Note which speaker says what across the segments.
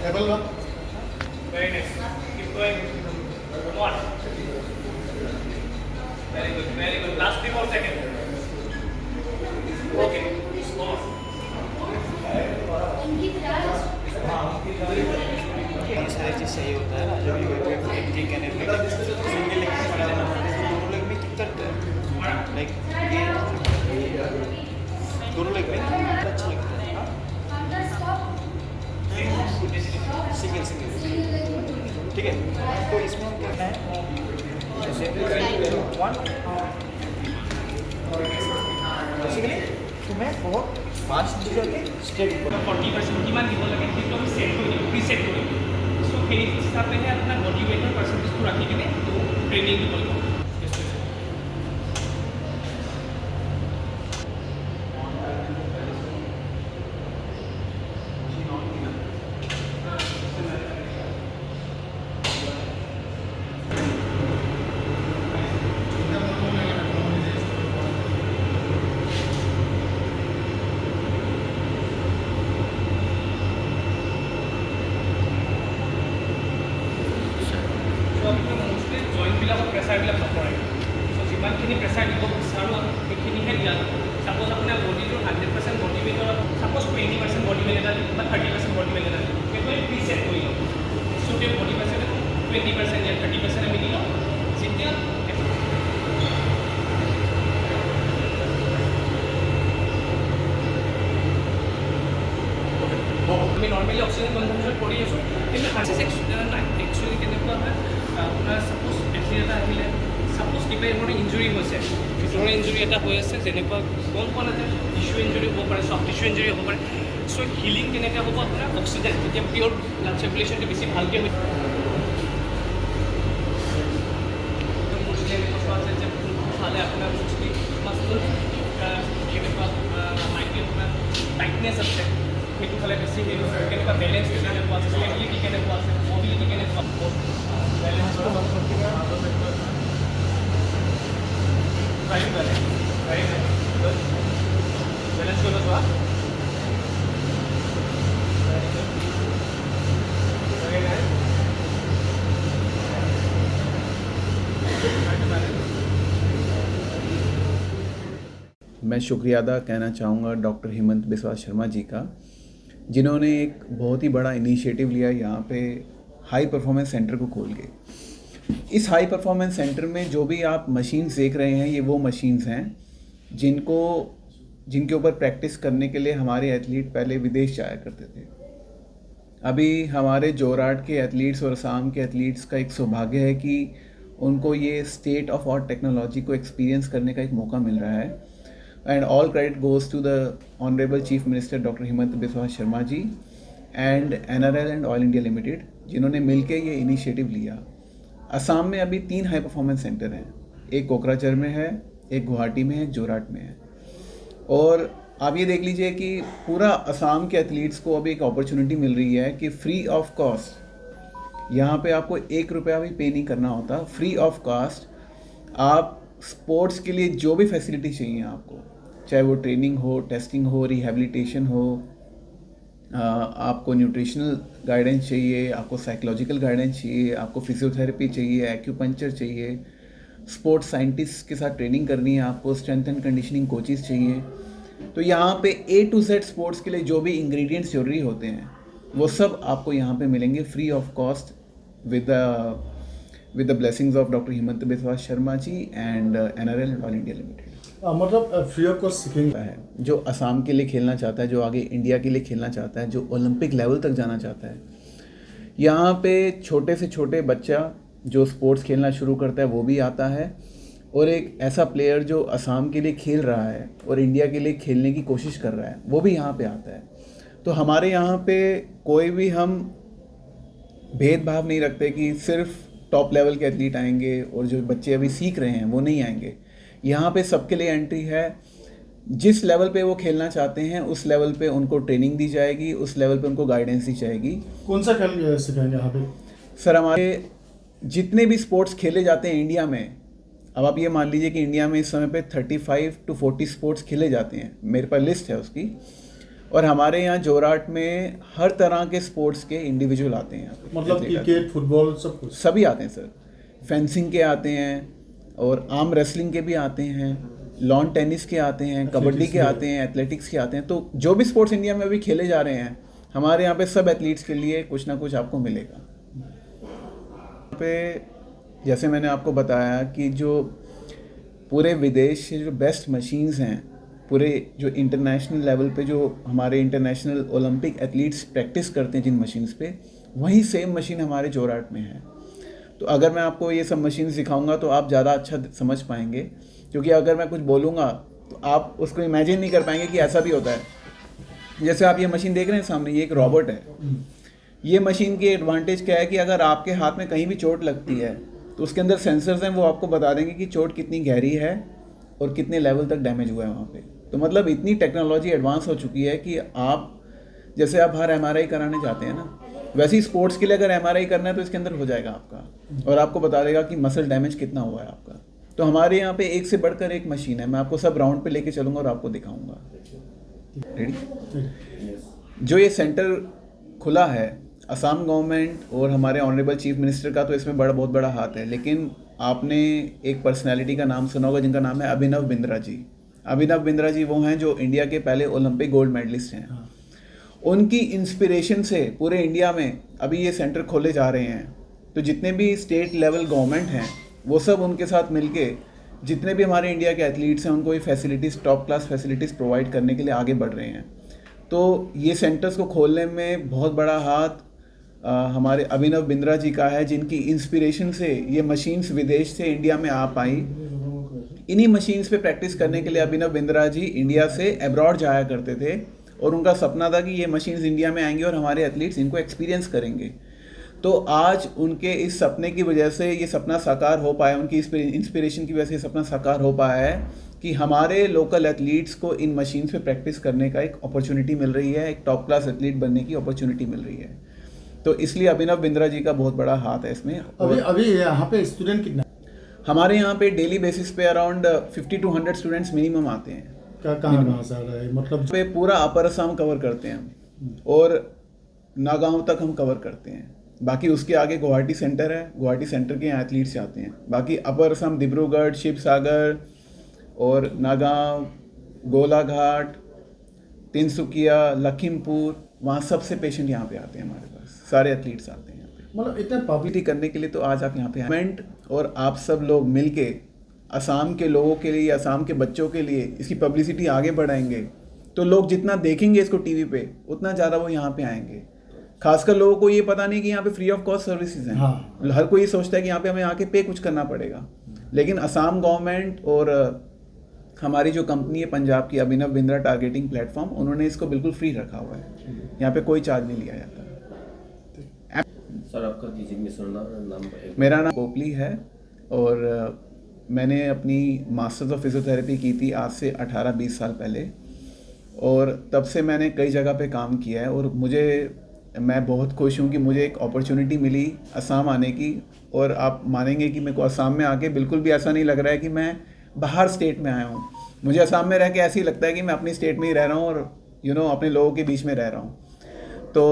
Speaker 1: Level one.
Speaker 2: Very nice. Keep going. Come on. Very good. Very good. Last 3 more seconds. Okay. Go on.
Speaker 3: ये सारी चीज़ सही होता है ना जब ये kick and everything single leg में खड़ा होना दोनों लेग में किक करते हैं लाइक ये दोनों लेग में अच्छा लगता है सिंगल सिंगल ठीक है। तो इसमें हम करना है जैसे वन बेसिकली तुम्हें बहुत फास्ट जाके स्टेप
Speaker 2: 40% কিমান দিব লাগে সেইটো আমি সেট কৰি দিম প্ৰিসেট কৰি দিম সো সেই হিচাপেহে আপোনাৰ মোটিভেটৰ পাৰ্চেন্টেজটো ৰাখি কিনে তো ট্ৰেইনিং দিব লাগিব। প্ৰেছাৰবিলাক নপৰে চ' যিমানখিনি প্ৰেছাৰ দিব বিচাৰোঁ সেইখিনিহে দিয়া ছাপ'জ আপোনাৰ বডিটোৰ 100% বডি ৱেইটৰ ছাপ'জ 20% বডি ৱেইট এটা দিম বা 30% বডি ৱেইট এটা দিম সেইটো আমি প্ৰিছেট কৰি লওঁ চ' তেওঁ বডি পাৰ্চেণ্ট 20% या 30% আমি দি লওঁ যেতিয়া আমি নৰ্মেলি অক্সিজেন কনজাম্পশ্যন কৰি আছোঁ কিন্তু একচুৱেলি কেনেকুৱা হয় আপোনাৰ ছাপ'জ এথলিট এটা আহিলে ছাপ'জ কিবা এখনৰ ইঞ্জুৰি হৈছে ভিতৰৰ ইঞ্জুৰি এটা হৈ আছে যেনেকুৱা গম পোৱা নাযায় টিচু ইঞ্জুৰি হ'ব পাৰে চফ্ট টিচু ইঞ্জুৰি হ'ব পাৰে চ' হিলিং কেনেকৈ হ'ব আপোনাৰ অক্সিজেন যেতিয়া পিয়'ৰ ব্লাড চাৰ্কুলেশ্যনটো বেছি ভালকৈ হৈ ফালে আপোনাৰ মাছল কেনেকুৱা মাইগ্ৰেন আপোনাৰ টাইটনেছ আছে সেইটো ফালে বেছি কেনেকুৱা বেলেঞ্চ কেনেকুৱা আছে ষ্টেবিলিটি কেনেকুৱা আছে মবিলিটি কেনেকুৱা বেলেঞ্চ বেলেঞ্চ কৰিব যোৱা
Speaker 4: मैं शुक्रिया अदा कहना चाहूँगा डॉक्टर हेमंत बिस्वा शर्मा जी का जिन्होंने एक बहुत ही बड़ा इनिशिएटिव लिया यहाँ पे हाई परफॉर्मेंस सेंटर को खोल के। इस हाई परफॉर्मेंस सेंटर में जो भी आप मशीन्स देख रहे हैं ये वो मशीन्स हैं जिनके ऊपर प्रैक्टिस करने के लिए हमारे एथलीट पहले विदेश जाया करते थे। अभी हमारे जोरहाट के एथलीट्स और असम के एथलीट्स का एक सौभाग्य है कि उनको ये स्टेट ऑफ आर्ट टेक्नोलॉजी को एक्सपीरियंस करने का एक मौका मिल रहा है। And all credit goes to the Honorable Chief Minister Dr. Hemant Biswa Sharma ji and NRL and Oil India Limited जिन्होंने मिलके ये इनिशिएटिव लिया। असम में अभी 3 हाई परफॉर्मेंस सेंटर हैं, एक कोकराझार में है, एक गुवाहाटी में है, एक जोरहाट में है। और आप ये देख लीजिए कि पूरा असम के एथलीट्स को अभी एक अपॉर्चुनिटी मिल रही है कि फ्री ऑफ कॉस्ट यहाँ पे आपको 1 रुपया भी पे नहीं करना होता। फ्री ऑफ कॉस्ट आप स्पोर्ट्स के लिए जो भी फैसिलिटी चाहिए आपको, चाहे वो ट्रेनिंग हो, टेस्टिंग हो, रिहैबिलिटेशन हो, आपको न्यूट्रिशनल गाइडेंस चाहिए, आपको साइकोलॉजिकल गाइडेंस चाहिए, आपको फिजियोथेरेपी चाहिए, एक्यूपंक्चर चाहिए, स्पोर्ट्स साइंटिस्ट के साथ ट्रेनिंग करनी है, आपको स्ट्रेंथ एंड कंडीशनिंग कोचेस चाहिए। तो यहाँ पे A to Z स्पोर्ट्स के लिए जो भी इंग्रेडिएंट्स जरूरी होते हैं वो सब आपको यहाँ पे मिलेंगे free of cost with the blessings of Dr. Hemant Biswa Sharma ji and NRL and All India Limited।
Speaker 1: मतलब फ्री ऑफ कॉस्ट सीखेंगे
Speaker 4: है जो असम के लिए खेलना चाहता है, जो आगे इंडिया के लिए खेलना चाहता है, जो ओलंपिक लेवल तक जाना चाहता है, यहाँ पे छोटे से छोटे बच्चा जो स्पोर्ट्स खेलना शुरू करता है वो भी आता है और एक ऐसा प्लेयर जो असम के लिए खेल रहा है और इंडिया के लिए खेलने की कोशिश कर रहा है वो भी यहाँ पे आता है। तो हमारे यहाँ पे कोई भी हम भेदभाव नहीं रखते कि सिर्फ टॉप लेवल के एथलीट आएंगे और जो बच्चे अभी सीख रहे हैं वो नहीं आएंगे। यहाँ पे सबके लिए एंट्री है, जिस लेवल पे वो खेलना चाहते हैं उस लेवल पे उनको ट्रेनिंग दी जाएगी, उस लेवल पे उनको गाइडेंस दी जाएगी।
Speaker 1: कौन सा खेल सिखाएंगे यहाँ पे?
Speaker 4: सर हमारे जितने भी स्पोर्ट्स खेले जाते हैं इंडिया में, अब आप ये मान लीजिए कि इंडिया में इस समय पे 35 to 40 स्पोर्ट्स खेले जाते हैं, मेरे पास लिस्ट है उसकी, और हमारे यहाँ जोराट में हर तरह के स्पोर्ट्स के इंडिविजुअल आते हैं यहाँ पे।
Speaker 1: मतलब क्रिकेट फुटबॉल सब कुछ
Speaker 4: सभी आते हैं सर, फेंसिंग के आते हैं और आर्म रेसलिंग के भी आते हैं, लॉन टेनिस के आते हैं, कबड्डी के आते हैं, एथलेटिक्स के आते हैं। तो जो भी स्पोर्ट्स इंडिया में अभी खेले जा रहे हैं हमारे यहाँ पे सब एथलीट्स के लिए कुछ ना कुछ आपको मिलेगा। यहाँ पे जैसे मैंने आपको बताया कि जो पूरे विदेश से जो बेस्ट मशीन्स हैं, पूरे जो इंटरनेशनल लेवल पे जो हमारे इंटरनेशनल ओलंपिक एथलीट्स प्रैक्टिस करते हैं जिन मशीन्स पे, वही सेम मशीन हमारे जोराट में है। तो अगर मैं आपको ये सब मशीन्स दिखाऊंगा तो आप ज़्यादा अच्छा समझ पाएंगे, क्योंकि अगर मैं कुछ बोलूँगा तो आप उसको इमेजिन नहीं कर पाएंगे कि ऐसा भी होता है। जैसे आप ये मशीन देख रहे हैं सामने, ये एक रोबोट है। ये मशीन की एडवांटेज क्या है कि अगर आपके हाथ में कहीं भी चोट लगती है तो उसके अंदर सेंसर्स हैं, वो आपको बता देंगे कि चोट कितनी गहरी है और कितने लेवल तक डैमेज हुआ है वहाँ पे। तो मतलब इतनी टेक्नोलॉजी एडवांस हो चुकी है कि आप जैसे आप हर MRI कराने जाते हैं ना, वैसे ही स्पोर्ट्स के लिए अगर MRI करना है तो इसके अंदर हो जाएगा आपका, और आपको बता देगा कि मसल डैमेज कितना हुआ है आपका। तो हमारे यहाँ पे एक से बढ़कर एक मशीन है। मैं आपको सब राउंड पे लेके चलूँगा और आपको दिखाऊँगा। रेडी? जो ये सेंटर खुला है, असम गवर्नमेंट और हमारे ऑनरेबल चीफ मिनिस्टर का तो इसमें बहुत बड़ा हाथ है, लेकिन आपने एक पर्सनैलिटी का नाम सुना होगा जिनका नाम है अभिनव बिंद्रा जी। अभिनव बिंद्रा जी वो हैं जो इंडिया के पहले ओलंपिक गोल्ड मेडलिस्ट हैं। उनकी इंस्पिरेशन से पूरे इंडिया में अभी ये सेंटर खोले जा रहे हैं। तो जितने भी स्टेट लेवल गवर्नमेंट हैं वो सब उनके साथ मिलके जितने भी हमारे इंडिया के एथलीट्स हैं उनको ये facilities, top class facilities provide करने के लिए आगे बढ़ रहे हैं। तो ये सेंटर्स को खोलने में बहुत बड़ा हाथ हमारे अभिनव बिंद्रा जी का है, जिनकी इंस्पिरेशन से ये मशीन्स विदेश से इंडिया में आ पाई। इन्हीं मशीन्स पे प्रैक्टिस करने के लिए अभिनव बिंद्रा जी इंडिया से अब्रॉड जाया करते थे, और उनका सपना था कि ये मशीन्स इंडिया में आएंगी और हमारे एथलीट्स इनको एक्सपीरियंस करेंगे। तो आज उनके इस सपने की वजह से ये सपना साकार हो पाया, उनकी इंस्पिरेशन की वजह से ये सपना साकार हो पाया है कि हमारे लोकल एथलीट्स को इन मशीन्स पे प्रैक्टिस करने का एक अपॉर्चुनिटी मिल रही है, एक टॉप क्लास एथलीट बनने की अपॉर्चुनिटी मिल रही है। तो इसलिए अभिनव बिंद्रा जी का बहुत बड़ा हाथ है इसमें।
Speaker 1: अभी यहाँ पे स्टूडेंट कितना?
Speaker 4: हमारे यहाँ पे डेली बेसिस पे अराउंड 50 to 100 स्टूडेंट्स मिनिमम आते हैं।
Speaker 1: कहाँ से आ रहा है? मतलब
Speaker 4: पे पूरा अपर असम कवर करते हैं हम, और नागांव तक हम कवर करते हैं। बाकी उसके आगे गुवाहाटी सेंटर है, गुवाहाटी सेंटर के यहाँ एथलीट्स आते हैं। बाकी अपर असम, डिब्रूगढ़, शिवसागर और नागांव, गोलाघाट, तिनसुकिया, लखीमपुर, वहाँ सबसे पेशेंट यहाँ पे आते हैं हमारे पास, सारे एथलीट्स आते हैं यहाँ पे।
Speaker 1: मतलब इतना
Speaker 4: पब्लिसिटी करने के लिए तो आज आप यहाँ पे गवर्नमेंट और आप सब लोग मिलके असम के लोगों के लिए, असम के बच्चों के लिए इसकी पब्लिसिटी आगे बढ़ाएंगे तो लोग जितना देखेंगे इसको टीवी पे उतना ज़्यादा वो यहाँ पे आएंगे। खासकर लोगों को ये पता नहीं कि यहाँ पे फ्री ऑफ कॉस्ट सर्विसेज हैं।
Speaker 1: हाँ।
Speaker 4: हर कोई ये सोचता है कि यहाँ पे हमें आके पे कुछ करना पड़ेगा, लेकिन असम गवर्नमेंट और हमारी जो कंपनी है पंजाब की अभिनव बिंद्रा टारगेटिंग प्लेटफॉर्म, उन्होंने इसको बिल्कुल फ्री रखा हुआ है। यहाँ पे कोई चार्ज नहीं लिया जाता।
Speaker 5: सर आपका टीचिंग मिशन नाम?
Speaker 4: मेरा नाम पोपली है और मैंने अपनी मास्टर्स ऑफ फिजियोथेरेपी की थी आज से 18-20 साल पहले, और तब से मैंने कई जगह पे काम किया है। और मैं बहुत खुश हूँ कि मुझे एक अपॉर्चुनिटी मिली असम आने की, और आप मानेंगे कि मेरे को असम में आके बिल्कुल भी ऐसा नहीं लग रहा है कि मैं बाहर स्टेट में आया हूँ। मुझे असम में रह के ऐसे ही लगता है कि मैं अपनी स्टेट में ही रह रहा हूँ और अपने लोगों के बीच में रह रहा हूँ। तो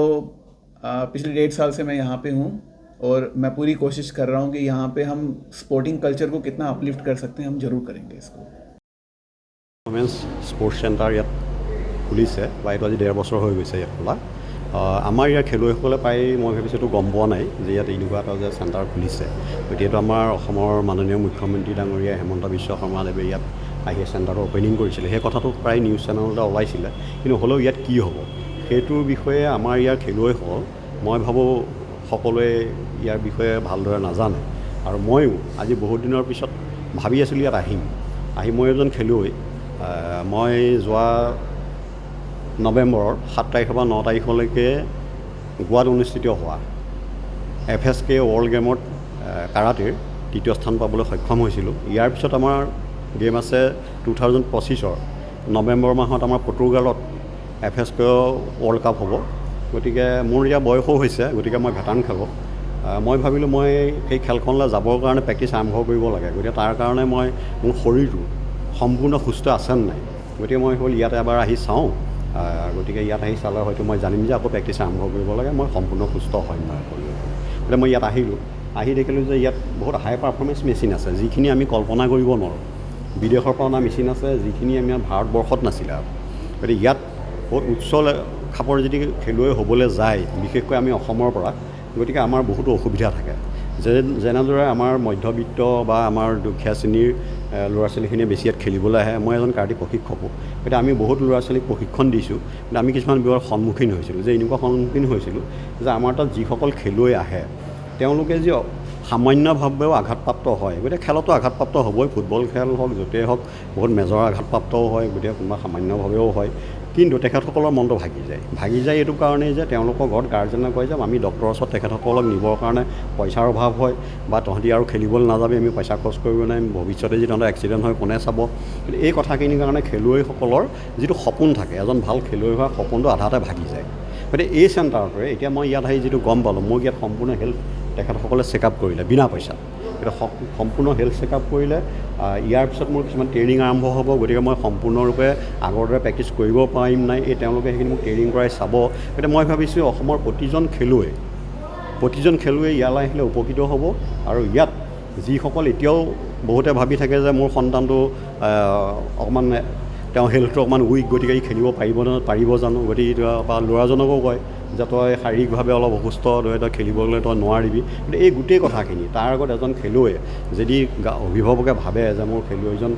Speaker 4: पिछले 1.5 साल से मैं यहाँ पे हूँ और मैं पूरी कोशिश कर रहा हूँ कि यहाँ पे हम स्पोर्टिंग कल्चर को कितना अपलिफ्ट कर सकते हैं, हम जरूर करेंगे इसको।
Speaker 6: वुमेन्स স্পৰ্টছ চেণ্টাৰ ইয়াত খুলিছে, প্ৰায়তো আজি 1.5 বছৰ হৈ গৈছে ইয়াত খোলা। আমাৰ ইয়াৰ খেলুৱৈসকলে প্ৰায় মই ভাবিছোঁ এইটো গম পোৱা নাই যে ইয়াত এনেকুৱা এটা যে চেণ্টাৰ খুলিছে। গতিকেতো আমাৰ অসমৰ মাননীয় মুখ্যমন্ত্ৰী ডাঙৰীয়া হেমন্ত বিশ্ব শৰ্মাদেৱে ইয়াত আহি চেণ্টাৰটো অ'পেনিং কৰিছিলে। সেই কথাটো প্ৰায় নিউজ চেনেলতে ওলাইছিলে, কিন্তু হ'লেও ইয়াত কি হ'ব সেইটোৰ বিষয়ে আমাৰ ইয়াৰ খেলুৱৈসকল মই ভাবোঁ সকলোৱে ইয়াৰ বিষয়ে ভালদৰে নাজানে। আৰু ময়ো আজি বহুত দিনৰ পিছত ভাবি আছিলোঁ ইয়াত আহি মই এজন খেলুৱৈ। মই যোৱা নৱেম্বৰৰ 7 তাৰিখৰ পৰা 9 তাৰিখলৈকে গোৱাত অনুষ্ঠিত হোৱা FSK ৱৰ্ল্ড গেমত কাৰাটেৰ 3য় স্থান পাবলৈ সক্ষম হৈছিলোঁ। ইয়াৰ পিছত আমাৰ গেম আছে 2025 নৱেম্বৰ মাহত আমাৰ পৰ্তুগালত FSK ৱৰ্ল্ড কাপ হ'ব। গতিকে মোৰ এতিয়া বয়সো হৈছে, গতিকে মই ভেটাৰ্ণ খেলোঁ। মই ভাবিলোঁ মই সেই খেলখনলৈ যাবৰ কাৰণে প্ৰেক্টিছ আৰম্ভ কৰিব লাগে। গতিকে তাৰ কাৰণে মই মোৰ শৰীৰটো সম্পূৰ্ণ সুস্থ আছে নাই, গতিকে মই হ'ল ইয়াতে এবাৰ আহি চাওঁ গতিকে ইয়াত আহি চালে হয়তো মই জানিম যে আকৌ প্ৰেক্টিছ আৰম্ভ কৰিব লাগে, মই সম্পূৰ্ণ সুস্থ হয় নহয় শৰীৰটো। গতিকে মই ইয়াত আহিলোঁ, আহি দেখিলোঁ যে ইয়াত বহুত হাই পাৰফৰ্মেঞ্চ মেচিন আছে, যিখিনি আমি কল্পনা কৰিব নোৱাৰোঁ। বিদেশৰ পৰা অনা মেচিন আছে, যিখিনি আমাৰ ভাৰতবৰ্ষত নাছিলে। গতিকে ইয়াত বহুত উচ্চ খাপৰ যদি খেলুৱৈ হ'বলৈ যায়, বিশেষকৈ আমি অসমৰ পৰা, গতিকে আমাৰ বহুতো অসুবিধা থাকে। যেনেদৰে আমাৰ মধ্যবিত্ত বা আমাৰ দুখীয়া শ্ৰেণীৰ ল'ৰা ছোৱালীখিনিয়ে বেছি ইয়াত খেলিবলৈ আহে। মই এজন কাৰাটে প্ৰশিক্ষকো, গতিকে আমি বহুত ল'ৰা ছোৱালীক প্ৰশিক্ষণ দিছোঁ, কিন্তু আমি কিছুমান বিবাহৰ সন্মুখীন হৈছিলোঁ। যে এনেকুৱা সন্মুখীন হৈছিলোঁ যে আমাৰ তাত যিসকল খেলুৱৈ আহে, তেওঁলোকে যে সামান্যভাৱেও আঘাতপ্ৰাপ্ত হয়, গতিকে খেলতো আঘাতপ্ৰাপ্ত হ'বই, ফুটবল খেল হওক য'তেই হওক বহুত মেজৰ আঘাতপ্ৰাপ্তও হয়, গতিকে কোনোবা সামান্যভাৱেও হয়। কিন্তু তেখেতসকলৰ মনটো ভাগি যায় এইটো কাৰণেই যে তেওঁলোকৰ ঘৰত গাৰ্জেনে কয় যে আমি ডক্টৰৰ ওচৰত তেখেতসকলক নিবৰ কাৰণে পইচাৰ অভাৱ হয়, বা তহঁতি আৰু খেলিবলৈ নাযাবি, আমি পইচা খৰচ কৰিব নোৱাৰিম, ভৱিষ্যতে যদি তহঁতৰ এক্সিডেণ্ট হয় কোনে চাব। কিন্তু এই কথাখিনিৰ কাৰণে খেলুৱৈসকলৰ যিটো সপোন থাকে, এজন ভাল খেলুৱৈ হোৱাৰ সপোনটো আধাতে ভাগি যায়। গতিকে এই চেণ্টাৰটোৱে এতিয়া মই ইয়াত আহি যিটো গম পালোঁ, মোক ইয়াত সম্পূৰ্ণ হেল্থ তেখেতসকলে চেকআপ কৰিলে বিনা পইচাত। এতিয়া সম্পূৰ্ণ হেল্থ চেকআপ কৰিলে। ইয়াৰ পিছত মোৰ কিছুমান ট্ৰেইনিং আৰম্ভ হ'ব, গতিকে মই সম্পূৰ্ণৰূপে আগৰ দৰে প্ৰেক্টিছ কৰিব পাৰিম নাই, এই তেওঁলোকে সেইখিনি মোক ট্ৰেইনিং কৰাই চাব। গতিকে মই ভাবিছোঁ অসমৰ প্ৰতিজন খেলুৱৈ ইয়ালৈ আহিলে উপকৃত হ'ব। আৰু ইয়াত যিসকল এতিয়াও বহুতে ভাবি থাকে যে মোৰ সন্তানটো অকণমান তেওঁ হেল্থটো অকণমান উইক, গতিকে ই খেলিব পাৰিব জানো, গতিকে বা ল'ৰাজনকো কয় যে তই শাৰীৰিকভাৱে অলপ অসুস্থ, তই খেলিবলৈ তই নোৱাৰিবি। কিন্তু এই গোটেই কথাখিনি তাৰ আগত এজন খেলুৱৈয়ে যদি অভিভাৱকে ভাবে যে মোৰ খেলুৱৈজন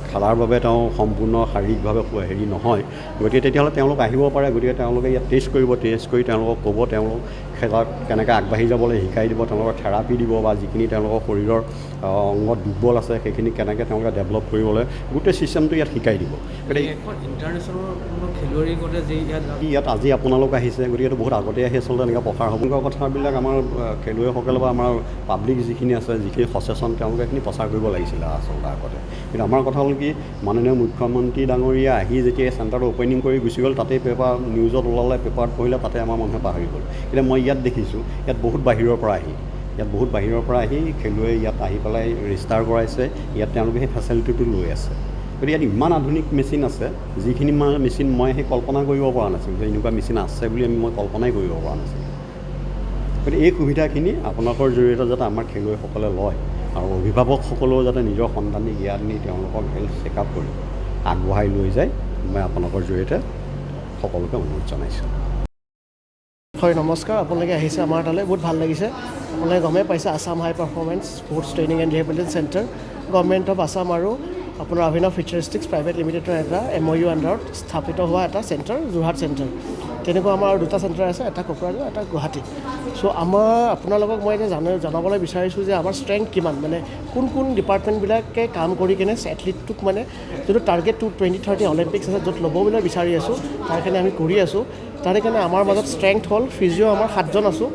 Speaker 6: খেলাৰ বাবে তেওঁ সম্পূৰ্ণ শাৰীৰিকভাৱে নহয়, গতিকে তেতিয়াহ'লে তেওঁলোক আহিব পাৰে। গতিকে তেওঁলোকে ইয়াত টেষ্ট কৰি তেওঁলোকক ক'ব, তেওঁলোক খেলত কেনেকৈ আগবাঢ়ি যাবলৈ শিকাই দিব, তেওঁলোকক থেৰাপি দিব, বা যিখিনি তেওঁলোকৰ শৰীৰৰ অংগত দুৰ্বল আছে সেইখিনি কেনেকৈ তেওঁলোকে ডেভেলপ কৰিবলৈ গোটেই ছিষ্টেমটো ইয়াত শিকাই দিব। গতিকে ইয়াত আজি আপোনালোক আহিছে, গতিকে এইটো বহুত আগতেই আহি আচলতে এনেকৈ প্ৰচাৰ হ'ব। এনেকুৱা কথাবিলাক আমাৰ খেলুৱৈসকলে বা আমাৰ পাব্লিক যিখিনি আছে, যিখিনি সচেতন, তেওঁলোকে এইখিনি প্ৰচাৰ কৰিব লাগিছিলে আচলতে আগতে। কিন্তু আমাৰ কথা হ'ল কি, মাননীয় মুখ্যমন্ত্ৰী ডাঙৰীয়া আহি যেতিয়া এই চেণ্টাৰটো অ'পেনিং কৰি গুচি গ'ল, তাতেই নিউজত ওলালে, পেপাৰত পঢ়িলে, তাতে আমাৰ মানুহে পাহৰি গ'ল। কিন্তু মই ইয়াত দেখিছোঁ, ইয়াত বহুত বাহিৰৰ পৰা আহি খেলুৱৈ ইয়াত আহি পেলাই ৰেজিষ্টাৰ কৰাইছে, ইয়াত তেওঁলোকে সেই ফেচিলিটিটো লৈ আছে। গতিকে ইয়াত ইমান আধুনিক মেচিন আছে, যিখিনি মেচিন মই সেই কল্পনা কৰিব পৰা নাছিলোঁ, যে এনেকুৱা মেচিন আছে বুলি মই কল্পনাই কৰিব পৰা নাছিলোঁ। গতিকে এই সুবিধাখিনি আপোনালোকৰ জৰিয়তে যাতে আমাৰ খেলুৱৈসকলে লয়, আৰু অভিভাৱকসকলেও যাতে নিজৰ সন্তানক ইয়াত নি তেওঁলোকক হেল্থ চেকআপ কৰি আগবঢ়াই লৈ যায়, মই আপোনালোকৰ জৰিয়তে সকলোকে অনুৰোধ জনাইছোঁ।
Speaker 7: হয়, নমস্কাৰ। আপোনালোকে আহিছে আমাৰ তালৈ, বহুত ভাল লাগিছে। আপোনালোকে গমেই পাইছে, Assam high performance sports training and rehabilitation centre, government of Assam আৰু আপোনাৰ অভিনৱ ফিউচাৰিষ্টিক্স প্ৰাইভেট লিমিটেডৰ এটা MOU আণ্ডাৰত স্থাপিত হোৱা এটা চেণ্টাৰ, যোৰহাট চেণ্টাৰ। তেনেকুৱা আমাৰ দুটা চেণ্টাৰ আছে, এটা কোকৰাঝাৰ, এটা গুৱাহাটী। চ' আপোনালোকক মই এতিয়া জনাবলৈ বিচাৰিছোঁ যে আমাৰ ষ্ট্ৰেংথ কিমান, মানে কোন ডিপাৰ্টমেণ্টবিলাকে কাম কৰি কিনে এথলিটটোক মানে যিটো টাৰ্গেট 2030 অলিম্পিক্স আছে, য'ত ল'ব বুলি বিচাৰি আছোঁ, তাৰ কাৰণে আমি কৰি আছোঁ। তাৰে কাৰণে আমাৰ মাজত ষ্ট্ৰেংথ হ'ল ফিজিঅ' আমাৰ 7জন আছোঁ।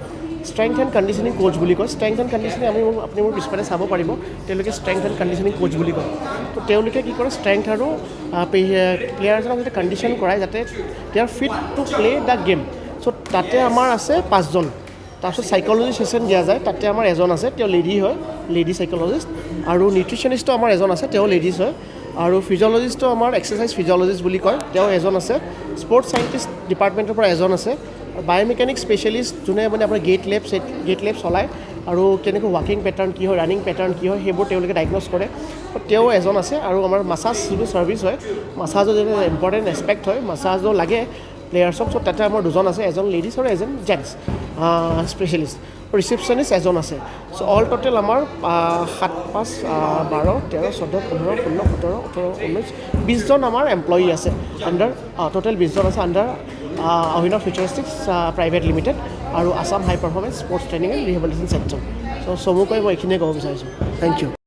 Speaker 7: ষ্ট্ৰেংথ এণ্ড কণ্ডিশ্যনিং কোচ বুলি কয়। ষ্ট্ৰেংথ এণ্ড কণ্ডিশ্যনিং আপুনি মোৰ পিছফালে চাব পাৰিব, তেওঁলোকে ষ্ট্ৰেংথ এণ্ড কণ্ডিশ্যনিং কোচ বুলি কয়। তো তেওঁলোকে কি কৰে, ষ্ট্ৰেংথ আৰু প্লেয়াৰজনক যাতে কণ্ডিশ্যন কৰায়, যাতে they are fit to play the game. চ' তাতে আমাৰ আছে 5জন। তাৰপিছত চাইক'লজি ছেশ্যন দিয়া যায়, তাতে আমাৰ এজন আছে, তেওঁ লেডি চাইক'লজিষ্ট। আৰু নিউট্ৰিশ্যনিষ্টো আমাৰ এজন আছে, তেওঁ লেডিজ হয়। আৰু ফিজিঅ'লজিষ্টটো আমাৰ এক্সাৰচাইজ ফিজিঅ'লজিষ্ট বুলি কয়, তেওঁ এজন আছে। স্পৰ্টছ চাইণ্টিষ্ট ডিপাৰ্টমেণ্টৰ পৰা এজন আছে। বায়'মেকানিক স্পেচিয়েলিষ্ট, যোনে মানে আপোনাৰ গেট লেব চলায়, আৰু কেনেকৈ ৱাকিং পেটাৰ্ণ কি হয়, ৰানিং পেটাৰ্ণ কি হয়, সেইবোৰ তেওঁলোকে ডায়েগন'জ কৰে, তেওঁ এজন আছে। আৰু আমাৰ মাছাজ যিটো ছাৰ্ভিচ হয়, মাছাজৰ যিটো ইম্পৰ্টেণ্ট এছপেক্ট হয়, মাছাজো লাগে প্লেয়াৰ্ছক, চ' তাতে আমাৰ 2জন আছে, এজন লেডিজ আৰু এজন জেণ্টছ স্পেচিয়েলিষ্ট। ৰিচিপশ্যনিষ্ট এজন আছে। চ' অল টোটেল আমাৰ 7, 5, 12, 13, 14, 15, 16, 17, 18, 19, 20জন আমাৰ এমপ্লয়ী আছে আণ্ডাৰ, টোটেল 20জন আছে under Abhinav futuristics private limited আৰু Assam high performance sports training and rehabilitation centre. So' চমুকৈ মই এইখিনিয়ে ক'ব বিচাৰিছোঁ। Thank you.